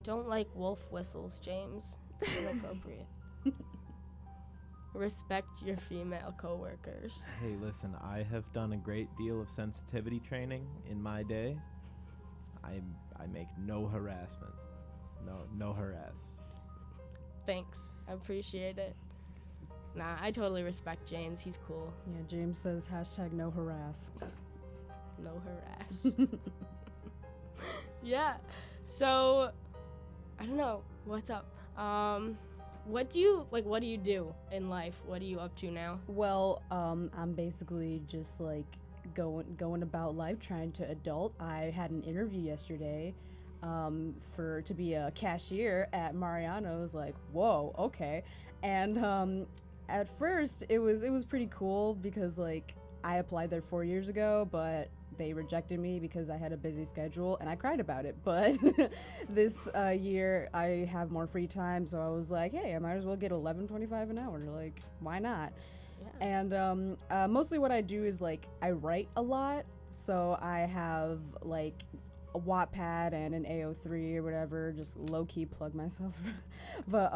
don't like wolf whistles, James. It's inappropriate. Respect your female coworkers. Hey, listen, I have done a great deal of sensitivity training in my day. I make no harassment. No harass. Thanks. I appreciate it. Nah, I totally respect James. He's cool. Yeah, James says #no harass. No harass. Yeah. So, I don't know. What's up? What do you do in life? What are you up to now? Well, I'm basically just like going about life trying to adult. I had an interview yesterday to be a cashier at Mariano's. Like, whoa, okay. And at first it was pretty cool because like I applied there 4 years ago, but they rejected me because I had a busy schedule and I cried about it. But this year I have more free time, so I was like, hey, I might as well get $11.25 an hour. Like, why not? Yeah. And mostly what I do is like I write a lot, so I have like a Wattpad and an AO3 or whatever, just low-key plug myself. But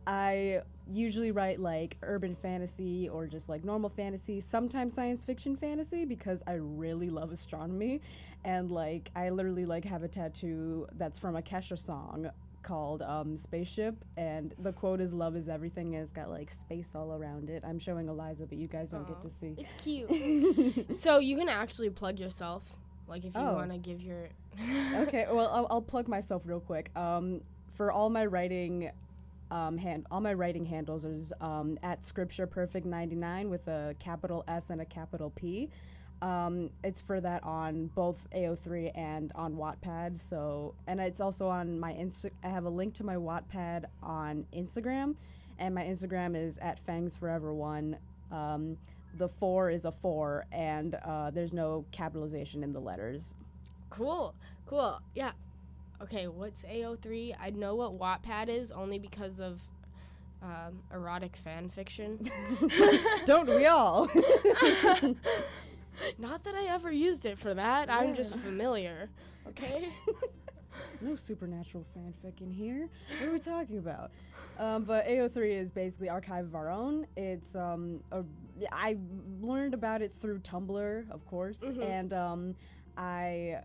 I usually write like urban fantasy or just like normal fantasy, sometimes science fiction fantasy, because I really love astronomy. And like I literally like have a tattoo that's from a Kesha song called Spaceship, and the quote is "Love is everything," and it's got like space all around it. I'm showing Eliza, but you guys don't get to see. It's cute. So you can actually plug yourself, like if you want to give your Okay, well I'll plug myself real quick. For all my writing all my writing handles is at ScripturePerfect99 with a capital S and a capital P. It's for that on both AO3 and on Wattpad. So, and it's also on my I have a link to my Wattpad on Instagram, and my Instagram is at FangsForever1. The 4 is a 4, and there's no capitalization in the letters. Cool. Yeah. Okay, what's AO3? I know what Wattpad is only because of erotic fan fiction. Don't we all? Not that I ever used it for that. Yeah. I'm just familiar. Okay? No supernatural fanfic in here. What are we talking about? But AO3 is basically Archive of Our Own. It's I learned about it through Tumblr, of course, and I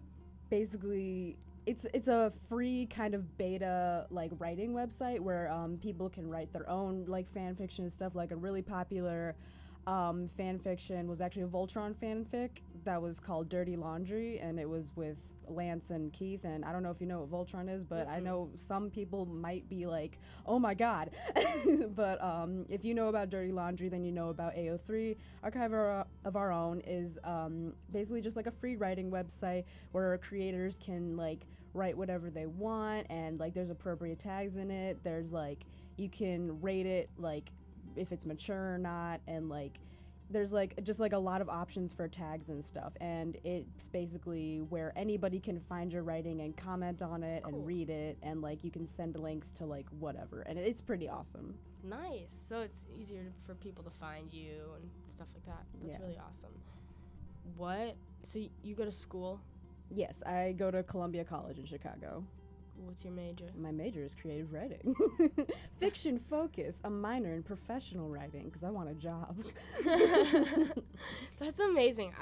basically it's a free kind of beta like writing website where people can write their own like fan fiction and stuff. Like a really popular fan fiction was actually a Voltron fanfic that was called Dirty Laundry, and it was with Lance and Keith, and I don't know if you know what Voltron is, but I know some people might be like, oh my god. But if you know about Dirty Laundry, then you know about AO3. Archive of Our Own is basically just like a free writing website where creators can like write whatever they want, and like there's appropriate tags in it. There's like you can rate it like if it's mature or not, and like there's like just like a lot of options for tags and stuff, and it's basically where anybody can find your writing and comment on it and read it, and like you can send links to like whatever, and it's pretty awesome. Nice. So it's easier for people to find you and stuff like that. That's really awesome. So you go to school? Yes, I go to Columbia College in Chicago. What's your major? My major is creative writing. Fiction focus, a minor in professional writing, because I want a job. That's amazing.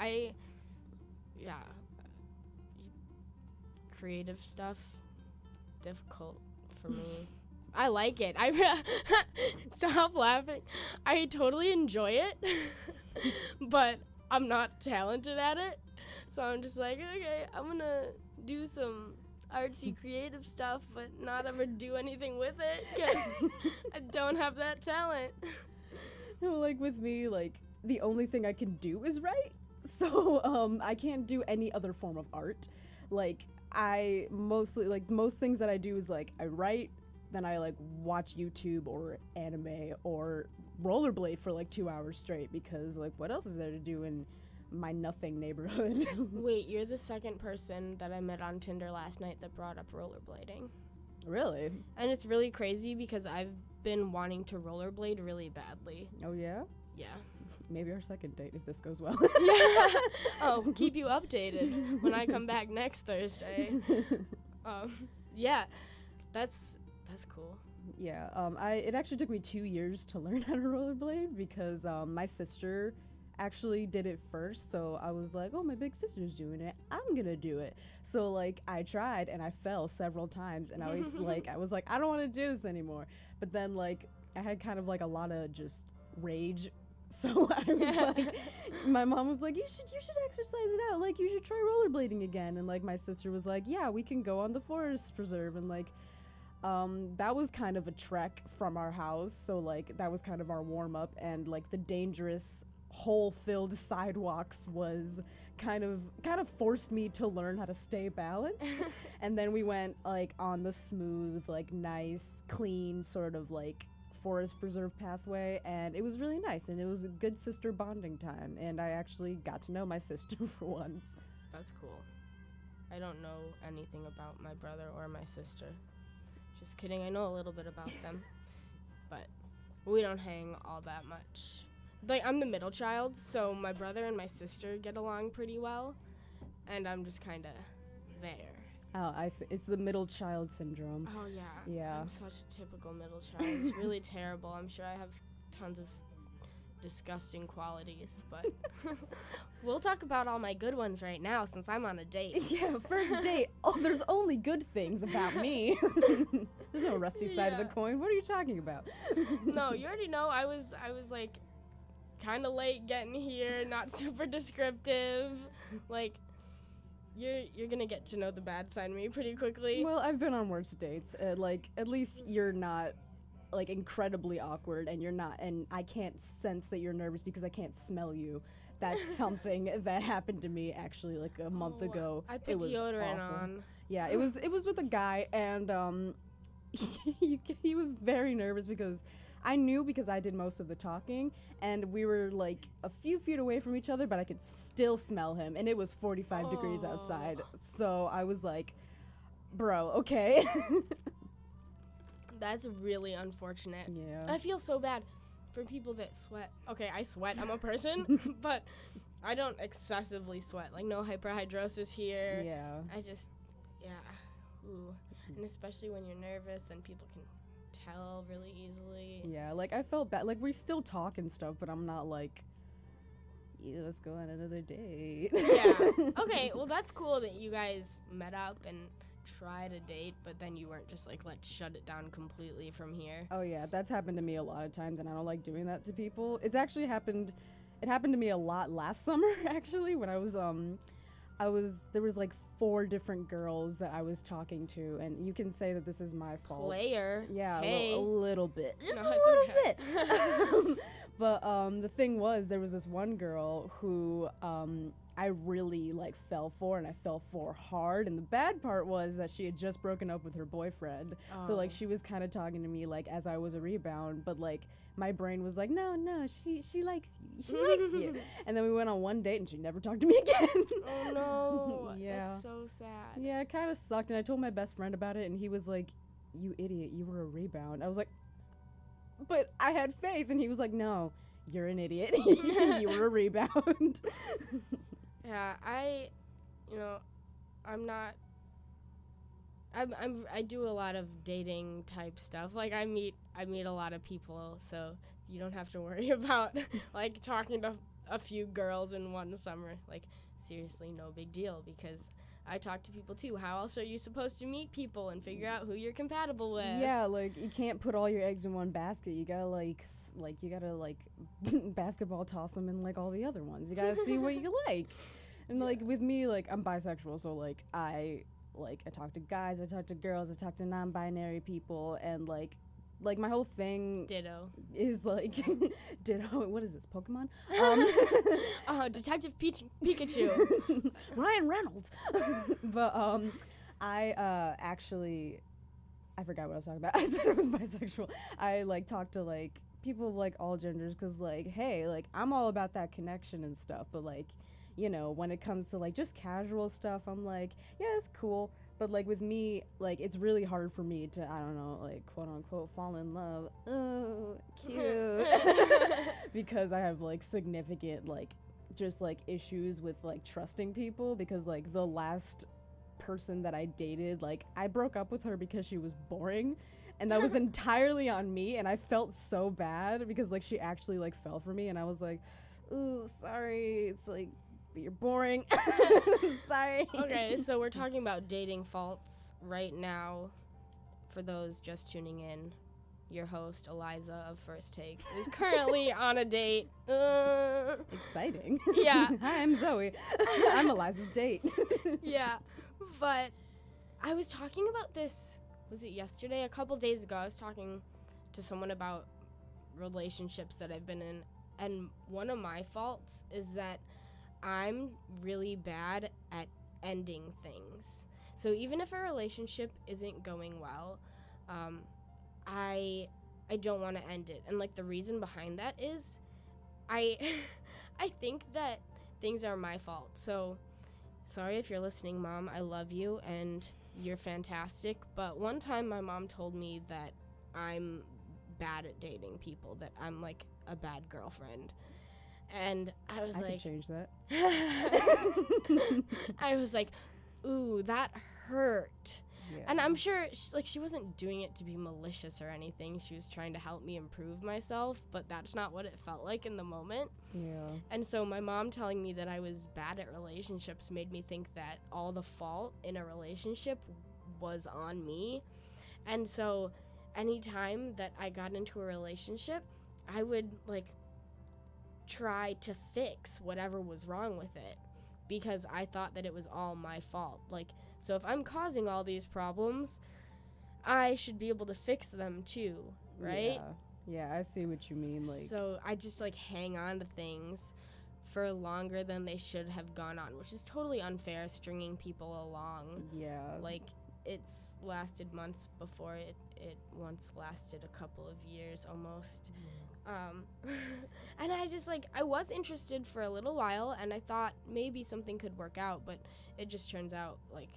Creative stuff, difficult for me. I like it. Stop laughing. I totally enjoy it, but I'm not talented at it. So I'm just like, okay, I'm going to do some artsy creative stuff, but not ever do anything with it because I don't have that talent. Like with me, like the only thing I can do is write. So I can't do any other form of art. Like I mostly, like most things that I do is like I write, then I like watch YouTube or anime or rollerblade for like 2 hours straight, because like what else is there to do in my nothing neighborhood? Wait, you're the second person that I met on Tinder last night that brought up rollerblading. Really? And it's really crazy because I've been wanting to rollerblade really badly. Oh yeah? Yeah. Maybe our second date if this goes well. Yeah. Oh, keep you updated when I come back next Thursday. Yeah. That's cool. Yeah, it actually took me 2 years to learn how to rollerblade because my sister actually did it first. So I was like, oh, my big sister's doing it. I'm gonna do it. So like I tried and I fell several times and I was like, I don't want to do this anymore. But then like I had kind of like a lot of just rage. So I was like, my mom was like, you should exercise it out. Like you should try rollerblading again. And like my sister was like, yeah, we can go on the forest preserve and like. That was kind of a trek from our house, so like that was kind of our warm-up, and like the dangerous hole-filled sidewalks was kind of forced me to learn how to stay balanced. And then we went like on the smooth, like nice, clean sort of like forest preserve pathway, and it was really nice, and it was a good sister bonding time, and I actually got to know my sister for once. That's cool. I don't know anything about my brother or my sister. Just kidding, I know a little bit about them, but we don't hang all that much. Like, I'm the middle child, so my brother and my sister get along pretty well, and I'm just kind of there. Oh, I see. It's the middle child syndrome. Oh, yeah. Yeah. I'm such a typical middle child. It's really terrible. I'm sure I have tons of disgusting qualities, but we'll talk about all my good ones right now since I'm on a date. Yeah, first date. Oh, there's only good things about me. There's no rusty side of the coin. What are you talking about? No, you already know I was like kind of late getting here, not super descriptive. Like you're going to get to know the bad side of me pretty quickly. Well, I've been on worse dates. Like at least you're not like incredibly awkward, and you're not, and I can't sense that you're nervous because I can't smell you. That's something that happened to me actually like a month ago. I put it was deodorant awful. on. Yeah, it was with a guy, and he was very nervous because I knew because I did most of the talking, and we were like a few feet away from each other, but I could still smell him, and it was 45 degrees outside. So I was like, bro, okay. That's really unfortunate. Yeah. I feel so bad for people that sweat. Okay, I sweat. I'm a person, but I don't excessively sweat. Like, no hyperhidrosis here. Yeah. I just, yeah. Ooh. And especially when you're nervous and people can tell really easily. Yeah, like, I felt bad. Like, we still talk and stuff, but I'm not like, yeah, let's go on another date. Yeah. Okay, well, that's cool that you guys met up and tried a date, but then you weren't just like, let's shut it down completely from here. Oh yeah, that's happened to me a lot of times, and I don't like doing that to people. It happened to me a lot last summer actually, when I was there was like 4 different girls that I was talking to, and you can say that this is my fault. Player. Yeah, hey. a little bit. Just No, a it's little bit. But the thing was, there was this one girl who I really like fell for, and I fell for hard. And the bad part was that she had just broken up with her boyfriend. Oh. So like she was kind of talking to me like as I was a rebound, but like my brain was like, no, she likes you. She likes you. And then we went on one date, and she never talked to me again. Oh no. Yeah. That's so sad. Yeah, it kind of sucked. And I told my best friend about it, and he was like, you idiot, you were a rebound. I was like, but I had faith. And he was like, no, you're an idiot. You were a rebound. Yeah, I do a lot of dating type stuff. Like I meet a lot of people, so you don't have to worry about like talking to a few girls in one summer. Like seriously, no big deal, because I talk to people too. How else are you supposed to meet people and figure out who you're compatible with? Yeah, like you can't put all your eggs in one basket. You gotta like basketball toss them in like all the other ones. You gotta see what you like. And like with me, like I'm bisexual, so like I talk to guys, I talk to girls, I talk to non-binary people, and like my whole thing Ditto. is like ditto. What is this, Pokemon? Detective Pikachu. Ryan Reynolds. But I actually I forgot what I was talking about. I said I was bisexual. I like talk to like people of like all genders, because like, hey, like I'm all about that connection and stuff, but like, you know, when it comes to like just casual stuff, I'm like, yeah, it's cool. But like with me, like it's really hard for me to, I don't know, like quote unquote fall in love. Oh, cute. Because I have like significant like just like issues with like trusting people, because like the last person that I dated, like, I broke up with her because she was boring, and that was entirely on me, and I felt so bad because, like, she actually, like, fell for me, and I was like, ooh, sorry, it's like, you're boring. Sorry. Okay, so we're talking about dating faults right now. For those just tuning in, your host, Eliza of First Takes, is currently on a date. Exciting. Yeah. Hi, I'm Zoe. I'm Eliza's date. Yeah, but I was talking about this, was it yesterday? A couple days ago, I was talking to someone about relationships that I've been in, and one of my faults is that I'm really bad at ending things. So even if a relationship isn't going well, I don't want to end it. And like the reason behind that is I think that things are my fault. So sorry if you're listening, Mom. I love you and you're fantastic. But one time my mom told me that I'm bad at dating people, that I'm like a bad girlfriend. And I was I like, could change that. I was like, ooh, that hurt. Yeah. And I'm sure she wasn't doing it to be malicious or anything. She was trying to help me improve myself, but that's not what it felt like in the moment. Yeah. And so my mom telling me that I was bad at relationships made me think that all the fault in a relationship was on me. And so anytime that I got into a relationship, I would like try to fix whatever was wrong with it because I thought that it was all my fault. Like, so if I'm causing all these problems, I should be able to fix them too, right? Yeah, I see what you mean. Like, so I just like hang on to things for longer than they should have gone on, which is totally unfair, stringing people along. yeah. Like, it's lasted months before it once lasted a couple of years almost. And I just like, I was interested for a little while and I thought maybe something could work out, but it just turns out like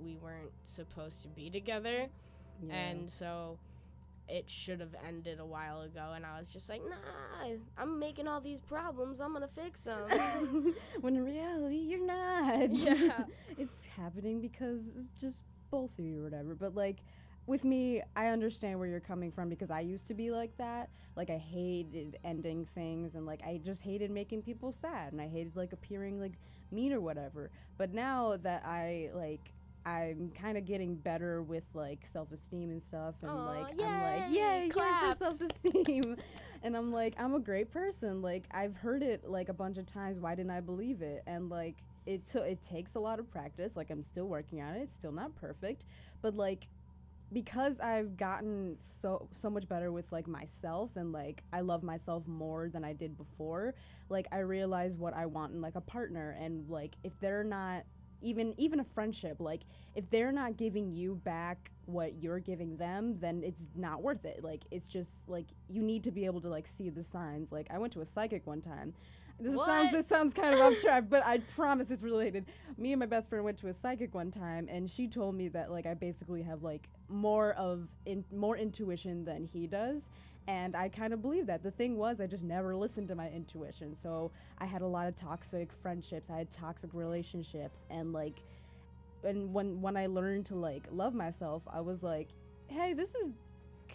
we weren't supposed to be together. Yeah. And so it should have ended a while ago, and I was just like, nah, I'm making all these problems, I'm gonna fix them. When in reality, you're not. Yeah. It's happening because it's just both of you or whatever. But, like, with me, I understand where you're coming from because I used to be like that. Like, I hated ending things, and, like, I just hated making people sad, and I hated, like, appearing, like, mean or whatever. But now that I'm kind of getting better with, like, self-esteem and stuff, and, like, yay, I'm like, yay for claps. self-esteem. And I'm like, I'm a great person. Like, I've heard it, like, a bunch of times. Why didn't I believe it? And, like, it takes a lot of practice. Like, I'm still working on it. It's still not perfect. But, like, because I've gotten so much better with, like, myself, and, like, I love myself more than I did before, like, I realize what I want in, like, a partner. And, like, if they're not even a friendship, like, if they're not giving you back what you're giving them, then it's not worth it. Like, it's just, like, you need to be able to, like, see the signs. Like, I went to a psychic one time. This sounds kind of off track, but I promise it's related. Me and my best friend went to a psychic one time, and she told me that, like, I basically have, like, more intuition than he does. And I kind of believe that. The thing was, I just never listened to my intuition. So I had a lot of toxic friendships. I had toxic relationships. And, like, and when I learned to, like, love myself, I was like, hey, this is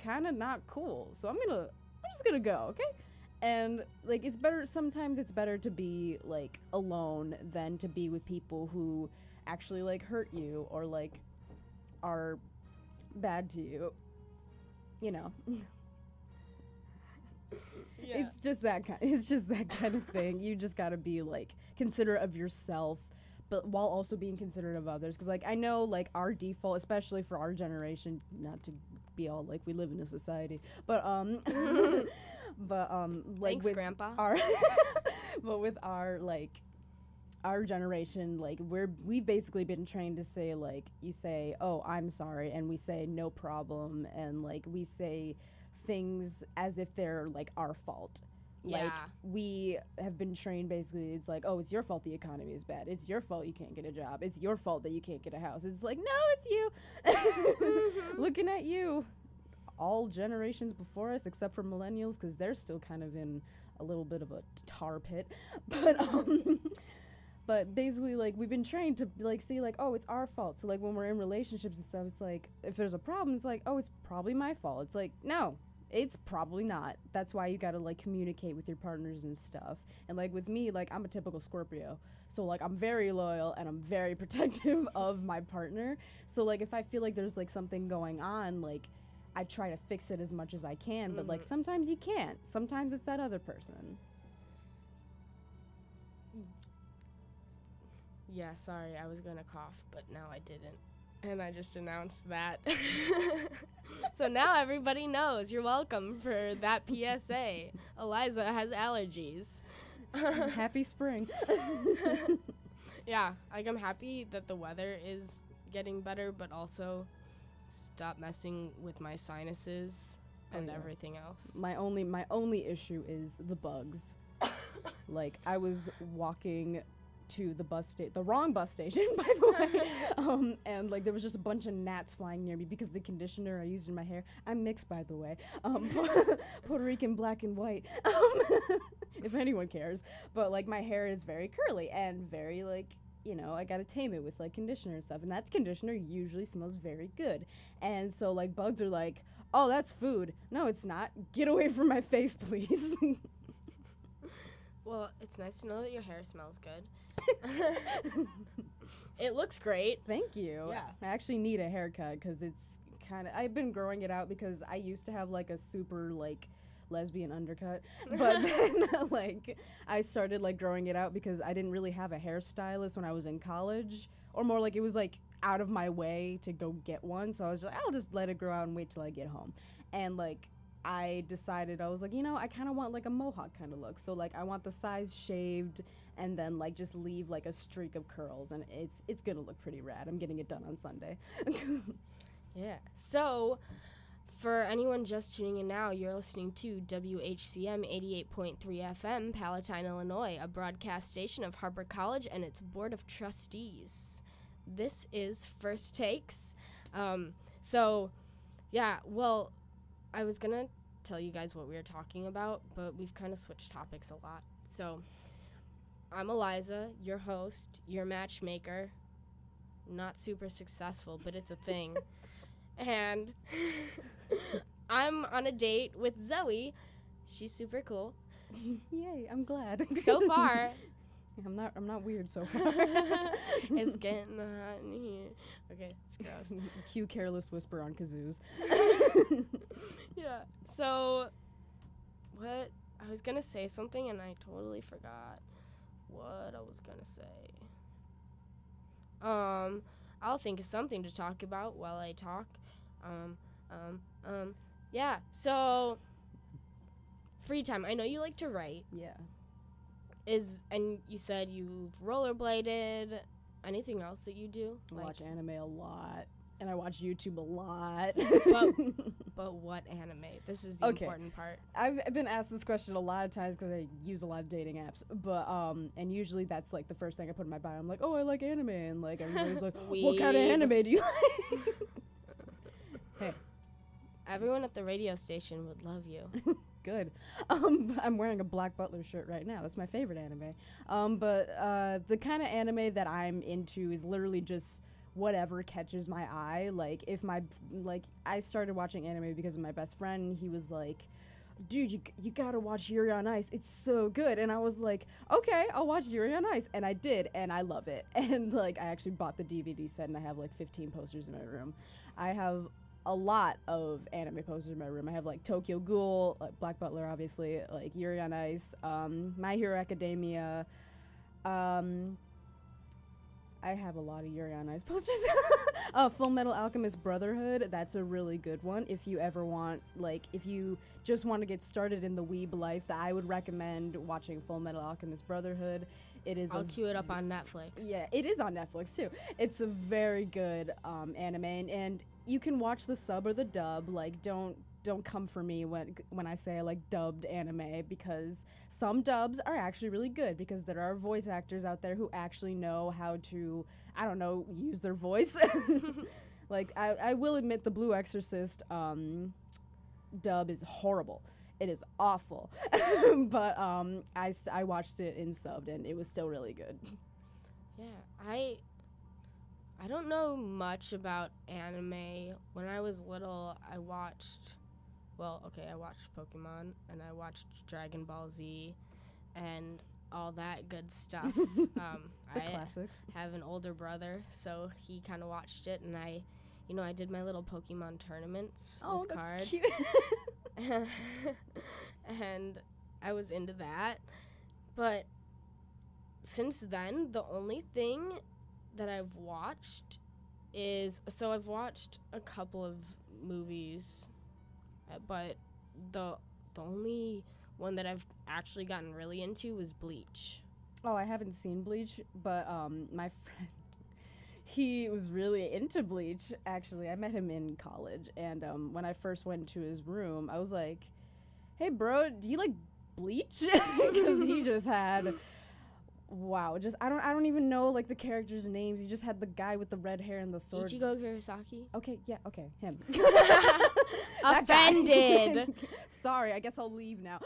kind of not cool. So I'm just gonna go, okay? And, like, sometimes it's better to be, like, alone than to be with people who actually, like, hurt you or, like, are bad to you. You know. Yeah. It's just that kind of thing. You just gotta be, like, considerate of yourself, but while also being considerate of others. Because, like, I know, like, our default, especially for our generation, not to be all like we live in a society, but like, Thanks, with Grandpa. but with our, like, our generation, like, we've basically been trained to say, like, you say, oh, I'm sorry, and we say no problem, and, like, we say things as if they're, like, our fault. Yeah. Like, we have been trained basically, it's like, oh, it's your fault the economy is bad. It's your fault you can't get a job. It's your fault that you can't get a house. It's like, no, it's you. Looking at you. All generations before us, except for millennials, because they're still kind of in a little bit of a tar pit. But basically, like, we've been trained to, like, see, like, oh, it's our fault. So, like, when we're in relationships and stuff, it's like, if there's a problem, it's like, oh, it's probably my fault. It's like, no, it's probably not. That's why you gotta, like, communicate with your partners and stuff. And, like, with me, like, I'm a typical Scorpio. So, like, I'm very loyal and I'm very protective of my partner. So, like, if I feel like there's, like, something going on, like, I try to fix it as much as I can. But, like, sometimes you can't. Sometimes it's that other person. Yeah, sorry, I was gonna cough, but now I didn't. And I just announced that. So now everybody knows. You're welcome for that PSA. Eliza has allergies. Happy spring. Yeah, like I'm happy that the weather is getting better, but also stop messing with my sinuses and everything else. My only issue is the bugs. Like, I was walking to the the wrong bus station, by the way, and like there was just a bunch of gnats flying near me because the conditioner I used in my hair, I'm mixed, by the way, Puerto Rican, black and white, if anyone cares, but like my hair is very curly and very, like, you know, I gotta tame it with like conditioner and stuff, and that conditioner usually smells very good. And so like bugs are like, oh, that's food. No, it's not. Get away from my face, please. Well, it's nice to know that your hair smells good. It looks great. Thank you. Yeah. I actually need a haircut because it's kind of, I've been growing it out because I used to have like a super like lesbian undercut, but then like I started like growing it out because I didn't really have a hairstylist when I was in college, or more like it was like out of my way to go get one. So I was like, I'll just let it grow out and wait till I get home. And like I decided, I was like, you know, I kind of want like a mohawk kind of look. So like I want the sides shaved and then like just leave like a streak of curls, and it's gonna look pretty rad. I'm getting it done on Sunday. Yeah. So for anyone just tuning in now, you're listening to WHCM 88.3 FM, Palatine, Illinois, a broadcast station of Harper College and its Board of Trustees. This is First Takes. So yeah, well, I was gonna tell you guys what we were talking about, but we've kind of switched topics a lot. So I'm Eliza, your host, your matchmaker. Not super successful, but it's a thing. And I'm on a date with Zoe. She's super cool. Yay, I'm glad. So far. I'm not weird so far. It's getting hot in here. Okay, it's gross. Cue careless whisper on kazoos. Yeah. So, what? I was gonna say something and I totally forgot what I was gonna say. I'll think of something to talk about while I talk. Yeah. So, free time. I know you like to write. Yeah. And you said you've rollerbladed. Anything else that you do? I watch anime a lot, and I watch YouTube a lot. But what anime? This is the important part. I've been asked this question a lot of times because I use a lot of dating apps. But and usually that's like the first thing I put in my bio. I'm like, oh, I like anime, and like everybody's like, what kind of anime do you like? Hey, everyone at the radio station would love you. Good. I'm wearing a Black Butler shirt right now. That's my favorite anime. But the kind of anime that I'm into is literally just whatever catches my eye. Like if I started watching anime because of my best friend. He was like, dude, you gotta watch Yuri on Ice. It's so good. And I was like, okay, I'll watch Yuri on Ice. And I did, and I love it. And like I actually bought the DVD set, and I have like 15 posters in my room. I have a lot of anime posters in my room. I have like Tokyo Ghoul, like Black Butler, obviously, like Yuri on Ice, My Hero Academia. I have a lot of Yuri on Ice posters. Full Metal Alchemist Brotherhood. That's a really good one. If you ever want, like, if you just want to get started in the weeb life, I would recommend watching Full Metal Alchemist Brotherhood. It is. I'll queue it up on Netflix. Yeah, it is on Netflix too. It's a very good anime, and you can watch the sub or the dub. Like, don't come for me when I say I like dubbed anime, because some dubs are actually really good, because there are voice actors out there who actually know how to, I don't know, use their voice. Like, I will admit the Blue Exorcist dub is horrible. It is awful. But I watched it in subbed, and it was still really good. Yeah, I don't know much about anime. When I was little, I watched Pokemon and I watched Dragon Ball Z and all that good stuff. The I classics. have an older brother, so he kind of watched it, and I did my little Pokemon tournaments with cards. Cute. And I was into that. But since then, the only thing that I've watched I've watched a couple of movies, but the only one that I've actually gotten really into was Bleach. Oh, I haven't seen Bleach, but my friend, he was really into Bleach, actually. I met him in college, and when I first went to his room, I was like, hey, bro, do you like Bleach? Because he just had... Wow, I don't even know like the characters' names. He just had the guy with the red hair and the sword. Ichigo Kurosaki. Okay, him. Offended. Sorry, I guess I'll leave now.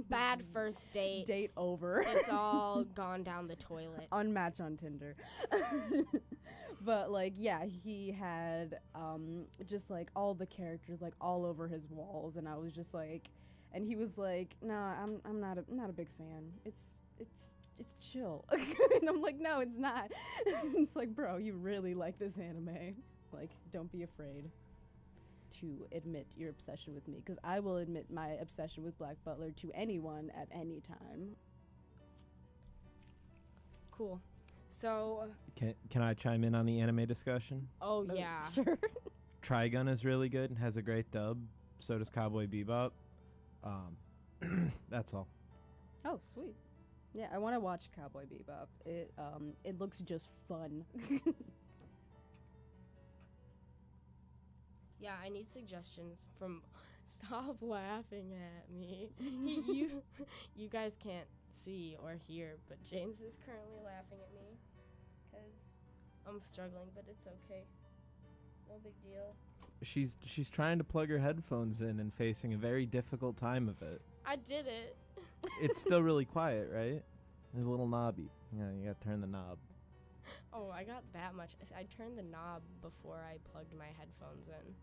Bad first date. Date over. It's all gone down the toilet. Unmatch on Tinder. But like, yeah, he had just like all the characters like all over his walls, and I was just like, and he was like, "Nah, I'm not a big fan. It's chill." And I'm like, no, it's not. It's like, bro, you really like this anime. Like, don't be afraid to admit your obsession with me, because I will admit my obsession with Black Butler to anyone at any time. Cool. So. Can I chime in on the anime discussion? Oh, yeah. Sure. Trigun is really good and has a great dub. So does Cowboy Bebop. That's all. Oh, sweet. Yeah, I want to watch Cowboy Bebop. It looks just fun. Yeah, I need suggestions from. Stop laughing at me. You guys can't see or hear, but James is currently laughing at me because I'm struggling, but it's okay. No big deal. She's trying to plug her headphones in and facing a very difficult time of it. I did it. It's still really quiet, right? It's a little knobby. You gotta turn the knob. Oh, I got that much. I turned the knob before I plugged my headphones in.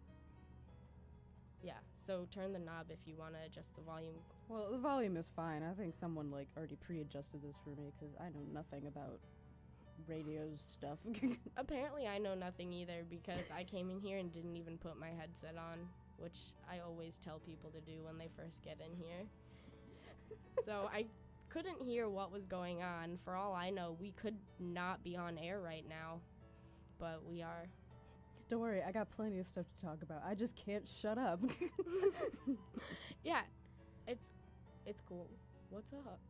Yeah, so turn the knob if you want to adjust the volume. Well, the volume is fine. I think someone like already pre-adjusted this for me because I know nothing about radio stuff. Apparently I know nothing either because I came in here and didn't even put my headset on, which I always tell people to do when they first get in here. So I couldn't hear what was going on. For all I know, we could not be on air right now, but we are. Don't worry, I got plenty of stuff to talk about. I just can't shut up. Yeah, it's cool. What's up?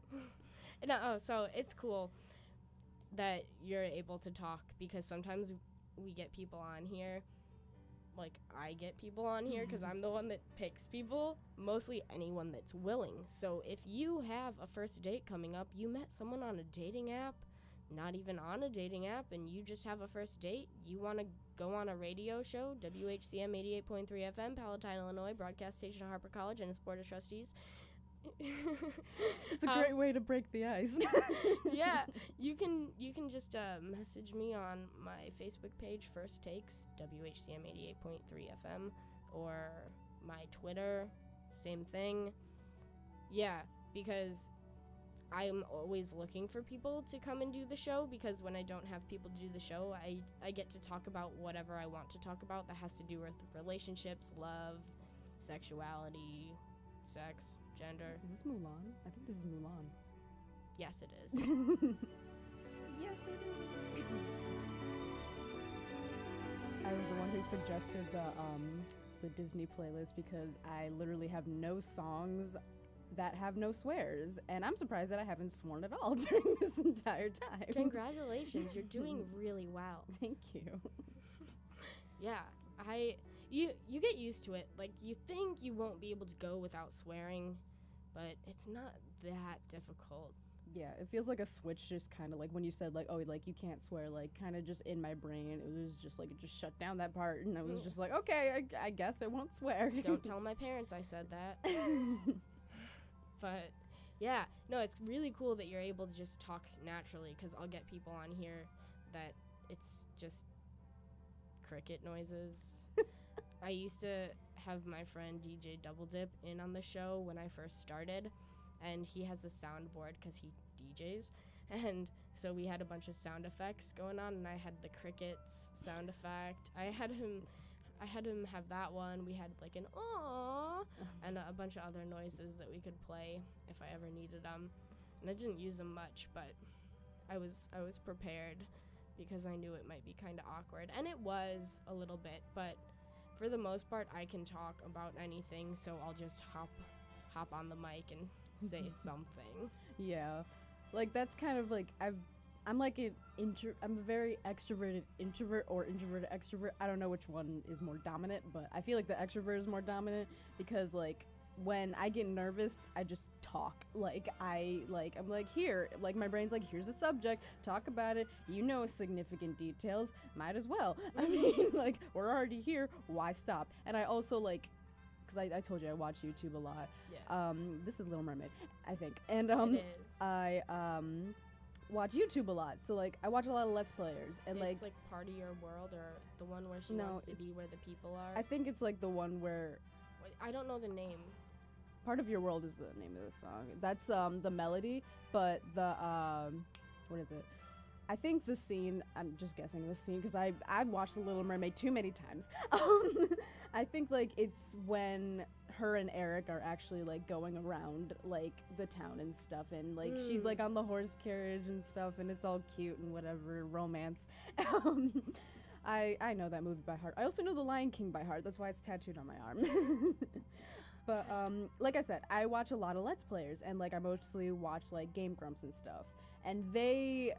No, so it's cool that you're able to talk because sometimes we get people on here. Like, I get people on here because I'm the one that picks people, mostly anyone that's willing. So if you have a first date coming up, you met someone on a dating app, not even on a dating app, and you just have a first date, you want to go on a radio show, WHCM 88.3 FM, Palatine, Illinois, broadcast station at Harper College, and its board of trustees. It's a great way to break the ice. Yeah, you can just message me on my Facebook page, First Takes, WHCM 88.3 FM, or my Twitter, same thing. Yeah, because I'm always looking for people to come and do the show, because when I don't have people to do the show, I get to talk about whatever I want to talk about that has to do with relationships, love, sexuality, sex, gender. Is this Mulan? I think this is Mulan. Yes, it is. Yes, it is. I was the one who suggested the Disney playlist because I literally have no songs that have no swears, and I'm surprised that I haven't sworn at all during this entire time. Congratulations, you're doing really well. Thank you. Yeah, you get used to it. Like, you think you won't be able to go without swearing, but it's not that difficult. Yeah, it feels like a switch just kind of like when you said like, oh, like you can't swear, like kind of just in my brain, it was just like it just shut down that part, and I was just like, okay, I guess I won't swear. Don't tell my parents I said that. But Yeah, no, it's really cool that you're able to just talk naturally, because I'll get people on here that it's just cricket noises. I used to have my friend DJ Double Dip in on the show when I first started, and he has a soundboard because he DJs, and so we had a bunch of sound effects going on, and I had the crickets sound effect. I had him have that one. We had like an aww and a bunch of other noises that we could play if I ever needed them. And I didn't use them much, but I was prepared because I knew it might be kind of awkward. And it was a little bit, but for the most part I can talk about anything, so I'll just hop on the mic and say something. Yeah. Like that's kind of like I'm like I'm a very extroverted introvert or introverted extrovert. I don't know which one is more dominant, but I feel like the extrovert is more dominant because like when I get nervous, I just talk. I'm like here, like my brain's like, here's a subject, talk about it. You know significant details, might as well. I mean, like we're already here, why stop? And I also like, because I told you I watch YouTube a lot. Yeah. This is Little Mermaid, I think, and It is. I watch YouTube a lot, so like I watch a lot of Let's Players, and It's like Part of Your World, or the one where she No, wants to be it's- where the people are. I think it's like the one where Wait, I don't know the name. Part of Your World is the name of the song. That's the melody, but the what is it? I think the scene, I'm just guessing the scene because I've watched The Little Mermaid too many times. I think like it's when her and Eric are actually like going around like the town and stuff, and like she's like on the horse carriage and stuff, and it's all cute and whatever, romance. I know that movie by heart. I also know The Lion King by heart. That's why it's tattooed on my arm. But like I said, I watch a lot of Let's Players, and like I mostly watch like Game Grumps and stuff. And they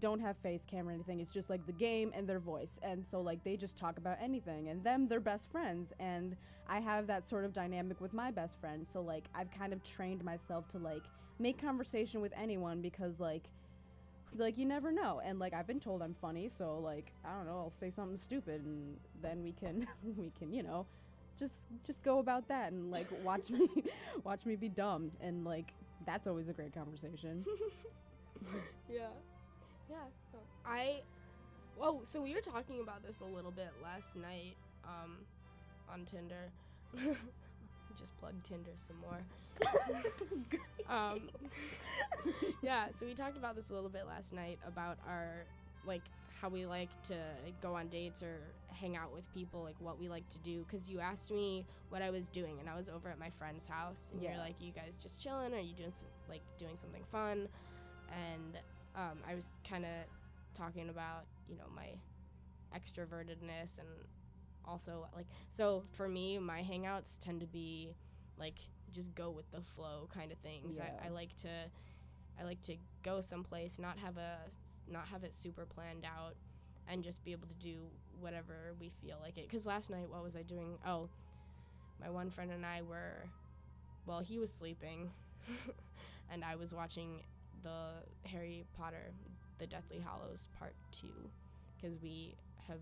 don't have face cam or anything. It's just like the game and their voice, and so like they just talk about anything. And they're best friends, and I have that sort of dynamic with my best friend. So like I've kind of trained myself to like make conversation with anyone because like you never know. And like I've been told I'm funny, so like I don't know, I'll say something stupid, and then we can just go about that and like watch me be dumb, and like that's always a great conversation. Yeah. So we were talking about this a little bit last night on Tinder. Just plug Tinder some more. Yeah, so we talked about this a little bit last night about our, like, how we like to go on dates or hang out with people, like what we like to do, because you asked me what I was doing, and I was over at my friend's house, and you're like, you guys just chilling, or are you doing something fun? And I was kind of talking about, my extrovertedness, and also like, so for me, my hangouts tend to be like just go with the flow kind of things. Yeah. I like to go someplace, not have it super planned out, and just be able to do whatever we feel like it. Because last night, what was I doing? Oh, my one friend and I he was sleeping, and I was watching the Harry Potter, the Deathly Hallows Part 2, because we have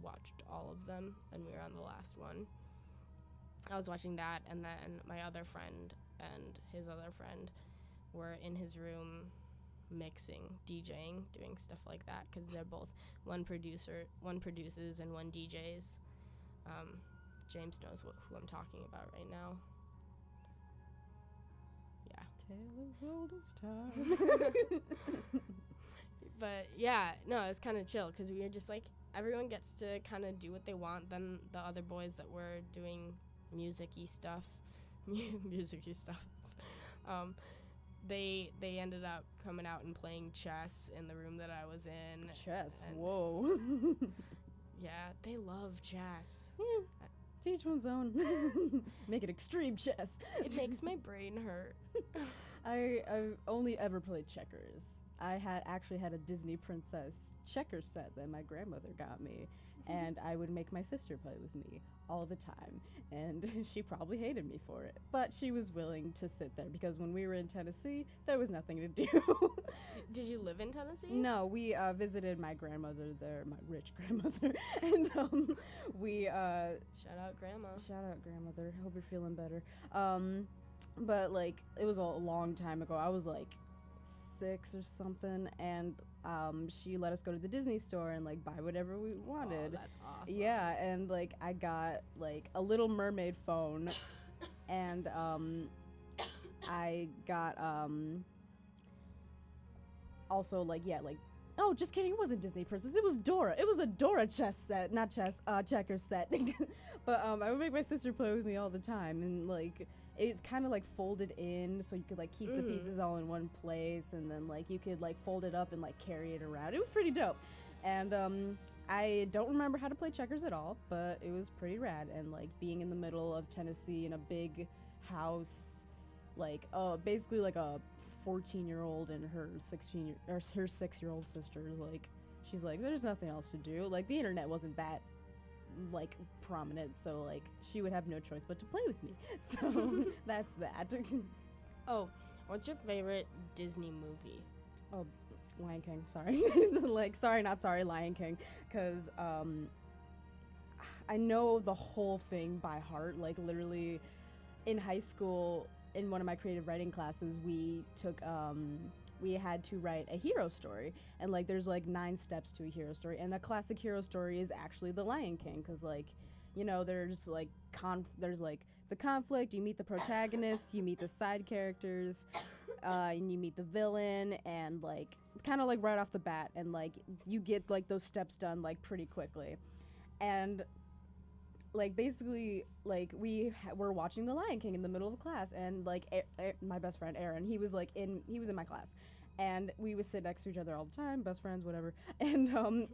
watched all of them, and we were on the last one. I was watching that, and then my other friend and his other friend were in his room mixing, DJing, doing stuff like that, because they're both, one produces and one DJs. James knows who I'm talking about right now. Yeah. Tale as old as time. But yeah, no, it's kind of chill because we were just like, everyone gets to kind of do what they want. Then the other boys that were doing music-y stuff, they ended up coming out and playing chess in the room that I was in. Chess, and whoa. Yeah, they love chess. Yeah, to each one's own. Make it extreme chess. It makes my brain hurt. I've only ever played checkers. I actually had a Disney princess checker set that my grandmother got me, and I would make my sister play with me all the time, and she probably hated me for it, but she was willing to sit there because when we were in Tennessee, there was nothing to do. Did you live in Tennessee? No, we visited my grandmother there, my rich grandmother, and we Shout out grandma. shout out grandmother. Hope you're feeling better. but like it was a long time ago. I was like 6 or something, and she let us go to the Disney store and like buy whatever we wanted. Oh, that's awesome. Yeah, and like I got like a Little Mermaid phone, and I got also like oh, just kidding, it wasn't Disney Princess, it was Dora. It was a Dora chess set, not chess, checkers set. But I would make my sister play with me all the time, and like it kind of like folded in so you could like keep the pieces all in one place, and then like you could like fold it up and like carry it around. It was pretty dope. And I don't remember how to play checkers at all, but it was pretty rad. And like being in the middle of Tennessee in a big house, like basically like a 14-year-old and her 6-year-old sisters, like she's like, there's nothing else to do. Like the internet wasn't that like prominent, so like she would have no choice but to play with me. So that's that. Oh, what's your favorite Disney movie? Oh, Lion King. Sorry. Like sorry, not sorry, Lion King, because I know the whole thing by heart. Like literally in high school, in one of my creative writing classes, we took we had to write a hero story, and like there's like 9 steps to a hero story, and a classic hero story is actually The Lion King, because like, you know, there's like there's like the conflict, you meet the protagonists, you meet the side characters, and you meet the villain, and like kind of like right off the bat, and like you get like those steps done like pretty quickly. And like basically like we were watching The Lion King in the middle of class, and like my best friend Aaron, he was in my class, and we would sit next to each other all the time, best friends, whatever. And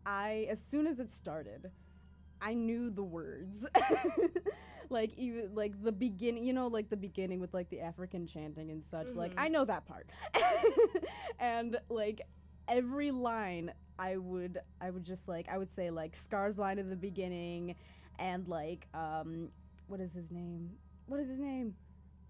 as soon as it started, I knew the words. Like even like the beginning, you know, like the beginning with like the African chanting and such, like I know that part. And like every line I would just like, I would say like Scar's line in the beginning, and like what is his name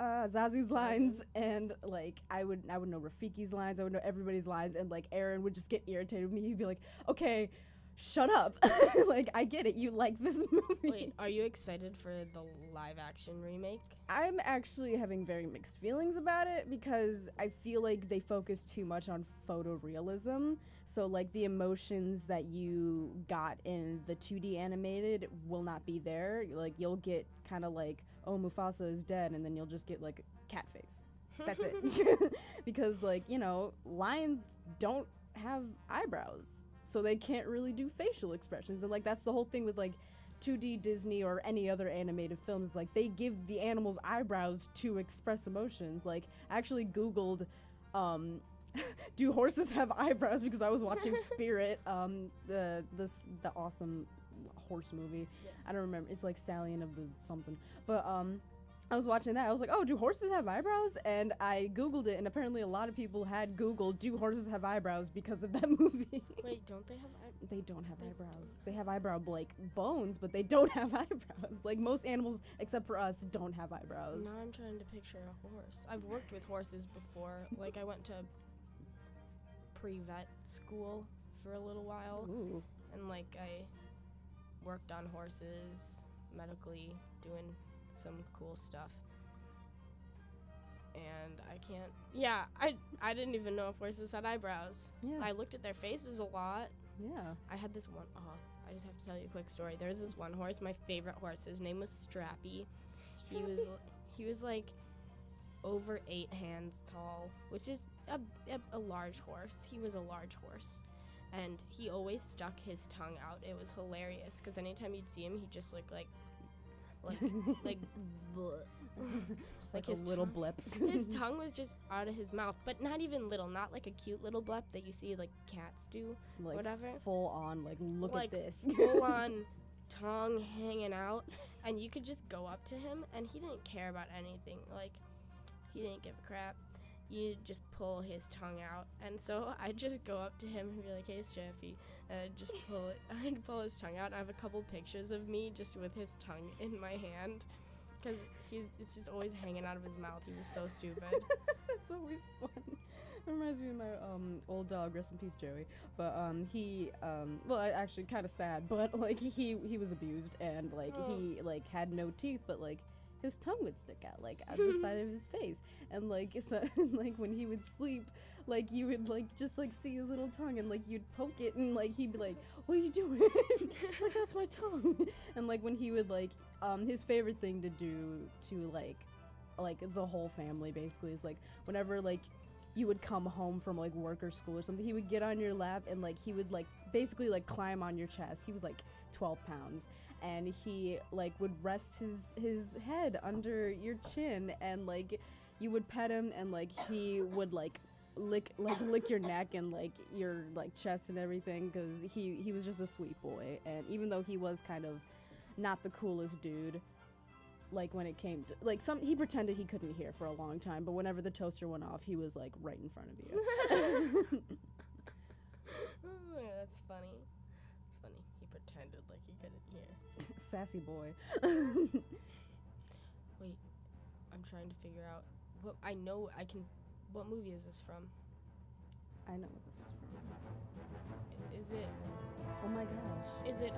Zazu's lines, and like I would know Rafiki's lines, I would know everybody's lines, and like Aaron would just get irritated with me. He'd be like, okay, shut up. Like I get it, you like this movie. Wait, are you excited for the live action remake? I'm actually having very mixed feelings about it, because I feel like they focus too much on photorealism. So like the emotions that you got in the 2D animated will not be there. Like you'll get kind of like, oh, Mufasa is dead, and then you'll just get like cat face. That's it. Because like, you know, lions don't have eyebrows, so they can't really do facial expressions. And like that's the whole thing with like 2D Disney or any other animated films, like they give the animals eyebrows to express emotions. Like I actually Googled do horses have eyebrows, because I was watching Spirit, the awesome horse movie. Yeah. I don't remember, it's like Stallion of the something, but I was watching that. I was like, oh, do horses have eyebrows? And I Googled it, and apparently a lot of people had Googled, do horses have eyebrows, because of that movie. Wait, don't they have eyebrows? They don't have eyebrows. They have eyebrow, like, bones, but they don't have eyebrows. Like, most animals, except for us, don't have eyebrows. Now I'm trying to picture a horse. I've worked with horses before. Like, I went to pre-vet school for a little while. Ooh. And, like, I worked on horses, medically, doing some cool stuff, and I can't. Yeah, I didn't even know if horses had eyebrows. Yeah. I looked at their faces a lot. Yeah. I had this one. Oh, I just have to tell you a quick story. There was this one horse, my favorite horse. His name was Strappy. He was like over 8 hands tall, which is a large horse. He was a large horse, and he always stuck his tongue out. It was hilarious, because anytime you'd see him, he just looked like just like a his little tongue, blip. His tongue was just out of his mouth, but not even little, not like a cute little blip that you see like cats do, like whatever. Full on, like, look like, at this. Full on tongue hanging out, and you could just go up to him, and he didn't care about anything. Like, he didn't give a crap. You just pull his tongue out, and so I'd just go up to him and be like, "Hey, Strappy," and I'd pull his tongue out. I have a couple pictures of me just with his tongue in my hand, because it's just always hanging out of his mouth. He was so stupid. It's always fun. It reminds me of my old dog, rest in peace, Joey. But he well, actually kind of sad, but like he was abused, and like he like had no teeth, but like his tongue would stick out like out the side of his face, and like so, like when he would sleep, like you would like just like see his little tongue, and like you'd poke it, and like he'd be like, "What are you doing?" It's like, "That's my tongue." And like when he would like his favorite thing to do to like the whole family basically is like whenever like you would come home from like work or school or something, he would get on your lap and like he would like basically like climb on your chest. He was like 12 pounds, and he like would rest his head under your chin, and like you would pet him, and like he would like lick your neck and like your like chest and everything, because he was just a sweet boy. And even though he was kind of not the coolest dude, like when it came to like he pretended he couldn't hear for a long time, but whenever the toaster went off, he was like right in front of you. Oh, yeah, that's funny. It's funny. He pretended like he couldn't hear. Sassy boy. Wait, I'm trying to figure out what I know. What movie is this from? I know what this is from. Is it? Oh my gosh. Is it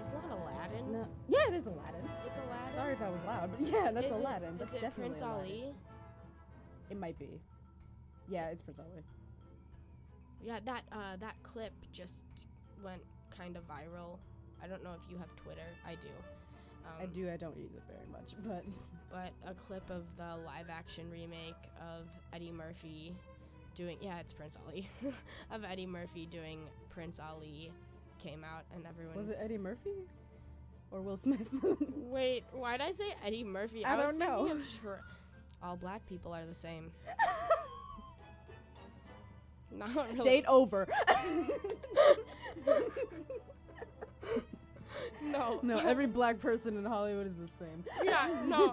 It's not Aladdin. No. Yeah, it is Aladdin. It's Aladdin. Sorry if I was loud, but yeah, that's Is it- Aladdin. That's is it definitely Prince Aladdin. Ali? It might be. Yeah, it's Prince Ali. Yeah, that clip just went kind of viral. I don't know if you have Twitter. I do. I do. I don't use it very much, but But a clip of the live-action remake of Eddie Murphy doing, yeah, it's Prince Ali, of Eddie Murphy doing Prince Ali came out, and everyone's... was it Eddie Murphy or Will Smith? Wait, why'd I say Eddie Murphy? I was don't know. thinking of all black people are the same. Not really. Date over. No. No, every black person in Hollywood is the same. Yeah, no.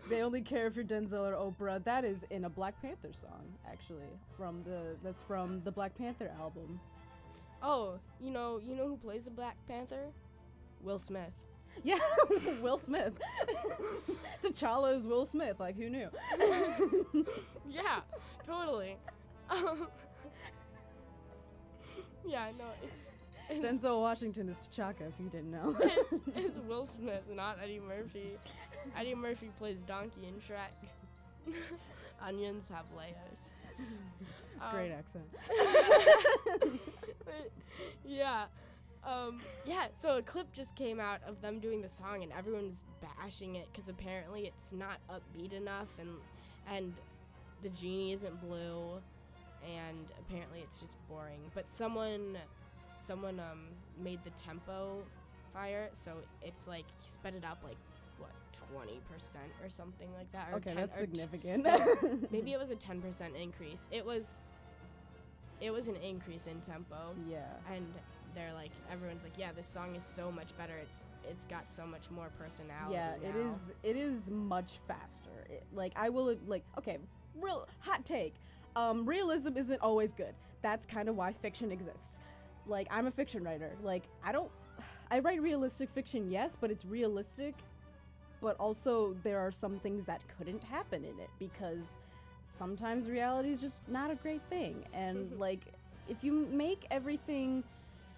They only care if you're Denzel or Oprah. That is in a Black Panther song, actually, that's from the Black Panther album. Oh, you know who plays the Black Panther? Will Smith. Yeah, Will Smith. T'Challa is Will Smith. Like, who knew? Yeah, totally. Yeah, no, it's Denzel Washington is T'Chaka, if you didn't know. it's Will Smith, not Eddie Murphy. Eddie Murphy plays Donkey in Shrek. Onions have layers. Great accent. Yeah. Yeah, so a clip just came out of them doing the song, and everyone's bashing it because apparently it's not upbeat enough, and the genie isn't blue, and apparently it's just boring. But someone made the tempo higher, so it's like he sped it up like what 20% or something like that. Or Okay, 10, that's or significant. maybe it was a 10% increase. It was an increase in tempo. Yeah. And they're like, everyone's like, yeah, this song is so much better. It's got so much more personality. Yeah, now. it is much faster. I will okay, real hot take. Realism isn't always good. That's kind of why fiction exists. Like, I'm a fiction writer. Like, I write realistic fiction, yes, but it's realistic, but also there are some things that couldn't happen in it because sometimes reality is just not a great thing. And like, if you make everything,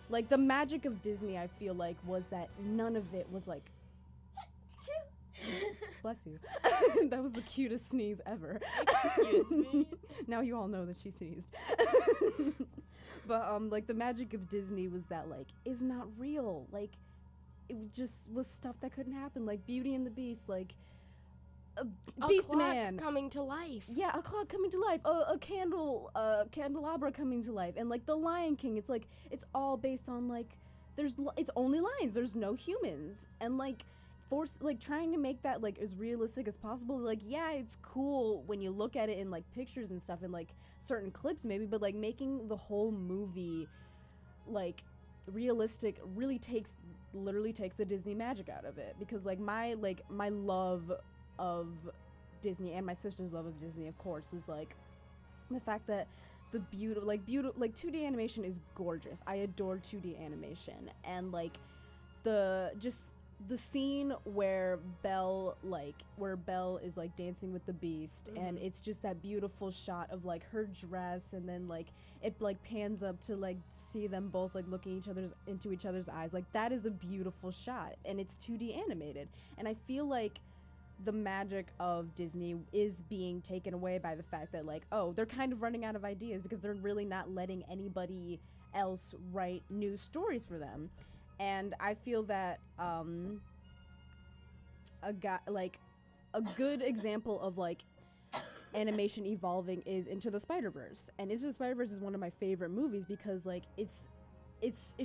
like, the magic of Disney, I feel like, was that none of it was like, bless you. That was the cutest sneeze ever. Excuse me. Now you all know that she sneezed. But like, the magic of Disney was that, like, is not real. Like, it just was stuff that couldn't happen, like Beauty and the Beast, like A Beast clock Man coming to life. Yeah, a clock coming to life, a candelabra coming to life, and like the Lion King. It's like, it's all based on like, it's only lions. There's no humans, and like trying to make that like as realistic as possible. Like, yeah, it's cool when you look at it in like pictures and stuff and like certain clips maybe, but like making the whole movie like realistic literally takes the Disney magic out of it. Because like my love of Disney and my sister's love of Disney, of course, is like the fact that the beautiful 2D animation is gorgeous. I adore 2D animation, and like the just the scene where Belle is like dancing with the Beast, and it's just that beautiful shot of like her dress, and then like it like pans up to like see them both like looking into each other's eyes. Like that is a beautiful shot, and it's 2D animated. And I feel like the magic of Disney is being taken away by the fact that like, oh, they're kind of running out of ideas because they're really not letting anybody else write new stories for them. And I feel that a good example of like animation evolving is Into the Spider-Verse. And Into the Spider-Verse is one of my favorite movies because like it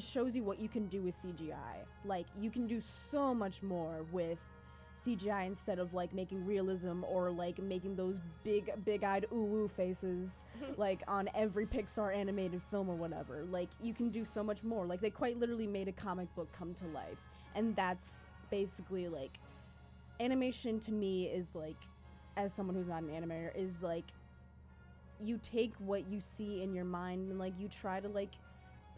shows you what you can do with CGI. Like you can do so much more with CGI instead of like making realism or like making those big-eyed ooh-woo faces like on every Pixar animated film or whatever. Like you can do so much more. Like they quite literally made a comic book come to life, and that's basically like animation to me is like, as someone who's not an animator, is like you take what you see in your mind and like you try to like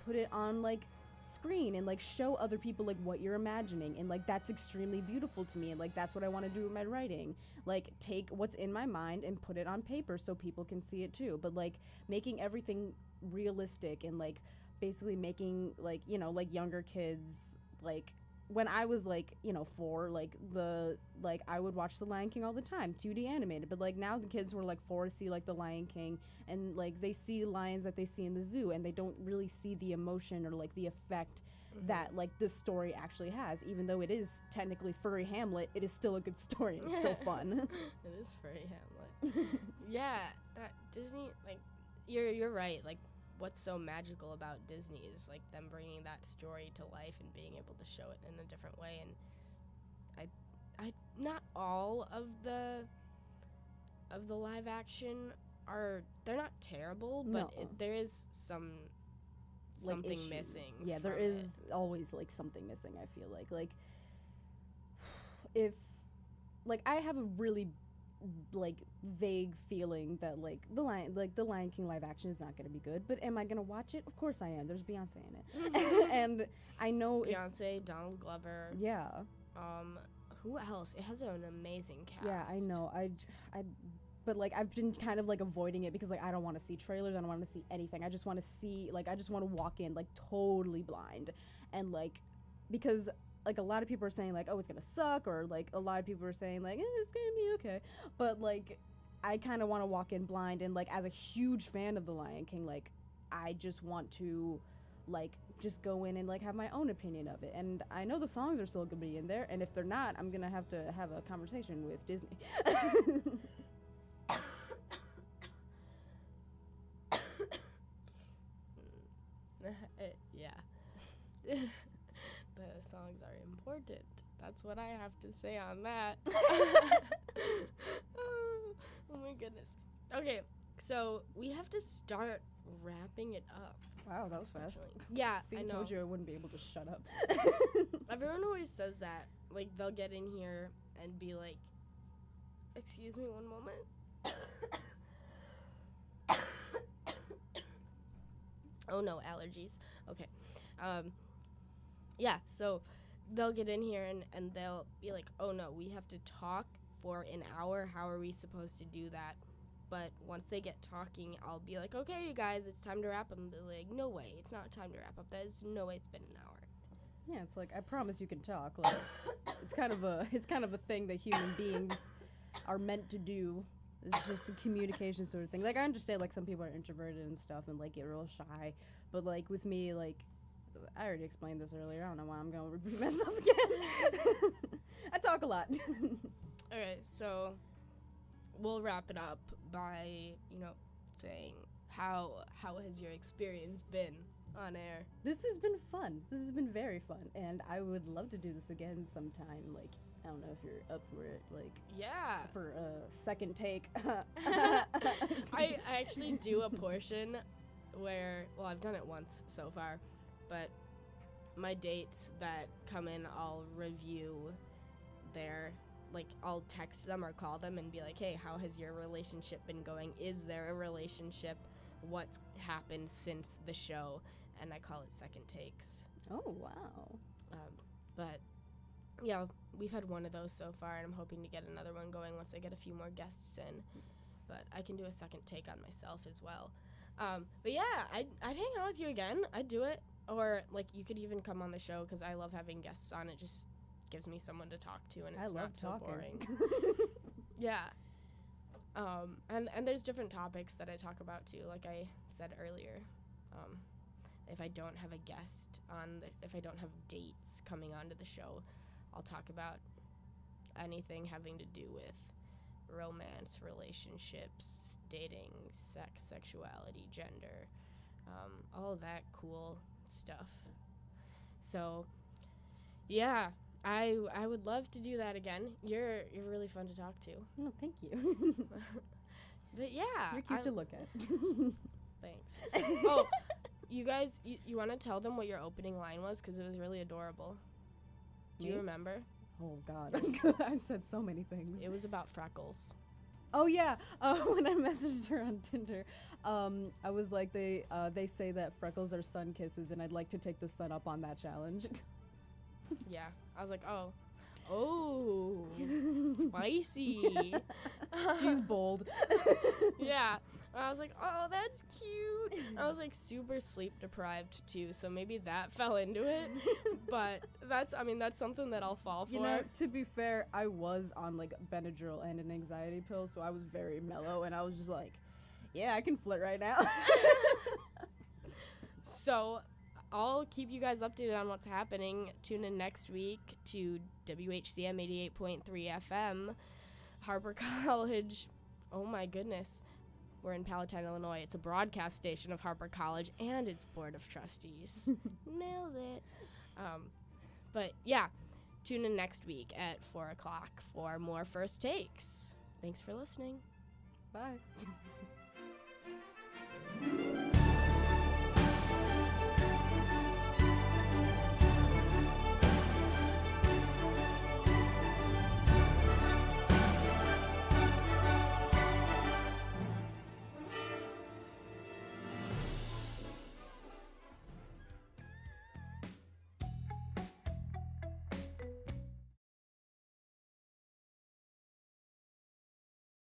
put it on like screen and like show other people like what you're imagining, and like that's extremely beautiful to me, and like that's what I want to do with my writing. Like take what's in my mind and put it on paper so people can see it too, but like making everything realistic and like basically making like, you know, like younger kids, like when I was like, you know, 4, like I would watch The Lion King all the time, 2D animated, but like now the kids who are like 4 see like The Lion King, and like they see lions that they see in the zoo, and they don't really see the emotion or like the effect that like this story actually has. Even though it is technically furry Hamlet, it is still a good story. It's so fun. It is furry Hamlet. Yeah, that Disney, like you're right. Like what's so magical about Disney is like them bringing that story to life and being able to show it in a different way. And I not all of the live action they're not terrible, but No. there is something issues. missing. Yeah, there is always like something missing. I feel like if like I have a really like vague feeling that like the Lion King live action is not going to be good, but am I going to watch it? Of course I am. There's Beyonce in it. And I know Beyonce, Donald Glover. Yeah. Who else? It has an amazing cast. Yeah, I know. But like I've been kind of like avoiding it because like I don't want to see trailers. I don't want to see anything. I just want to see I just want to walk in like totally blind, and like because like a lot of people are saying like, oh, it's gonna suck, or like a lot of people are saying like, it's gonna be okay, but like I kind of want to walk in blind, and like as a huge fan of The Lion King, like I just want to like just go in and like have my own opinion of it. And I know the songs are still gonna be in there, and if they're not, I'm gonna have to have a conversation with Disney. Yeah. The songs are important. That's what I have to say on that. Oh my goodness. Okay, so we have to start wrapping it up. Wow, that was fast. Yeah, See, I know. told you I wouldn't be able to shut up. Everyone always says that. Like, they'll get in here and be like, excuse me one moment. Oh no, allergies. Okay. Yeah, so they'll get in here and they'll be like, oh no, we have to talk for an hour. How are we supposed to do that? But once they get talking, I'll be like, okay, you guys, it's time to wrap up. And be like, no way, it's not time to wrap up. That is no way, it's been an hour. Yeah, it's like I promise you can talk. Like it's kind of a thing that human beings are meant to do. It's just a communication sort of thing. Like I understand like some people are introverted and stuff and like get real shy, but like with me, like I already explained this earlier. I don't know why I'm gonna repeat myself again. I talk a lot. Okay, so we'll wrap it up by, saying how has your experience been on air? This has been fun. This has been very fun, and I would love to do this again sometime. Like, I don't know if you're up for it. Like, yeah, for a second take. I actually do a portion where, well, I've done it once so far, but my dates that come in, I'll review I'll text them or call them and be like, hey, how has your relationship been going? Is there a relationship? What's happened since the show? And I call it second takes. Oh, wow. But yeah, we've had one of those so far, and I'm hoping to get another one going once I get a few more guests in. But I can do a second take on myself as well. But yeah, I'd hang out with you again. I'd do it. Or, like, you could even come on the show because I love having guests on. It just gives me someone to talk to, and it's not so boring. Yeah. And there's different topics that I talk about, too. Like I said earlier, if I don't have a guest if I don't have dates coming onto the show, I'll talk about anything having to do with romance, relationships, dating, sex, sexuality, gender, all of that cool stuff. So, yeah, I would love to do that again. You're really fun to talk to. No, thank you. But yeah, You're cute to look at. Thanks. Oh, you guys, you want to tell them what your opening line was? Because it was really adorable. Do Me? you remember? Oh, God. I've said so many things. It was about freckles. Oh, yeah. When I messaged her on Tinder, I was like, they say that freckles are sun kisses, and I'd like to take the sun up on that challenge. Yeah. I was like, oh, spicy. She's bold. Yeah. I was like, oh, that's cute. I was like super sleep deprived too, so maybe that fell into it. But that's something that I'll fall for. You know, to be fair, I was on like Benadryl and an anxiety pill, so I was very mellow, and I was just like, yeah, I can flirt right now. So I'll keep you guys updated on what's happening. Tune in next week to WHCM 88.3 FM, Harper College. Oh my goodness. We're in Palatine, Illinois. It's a broadcast station of Harper College and its Board of Trustees. Nailed it. But yeah, tune in next week at 4 o'clock for more First Takes. Thanks for listening. Bye.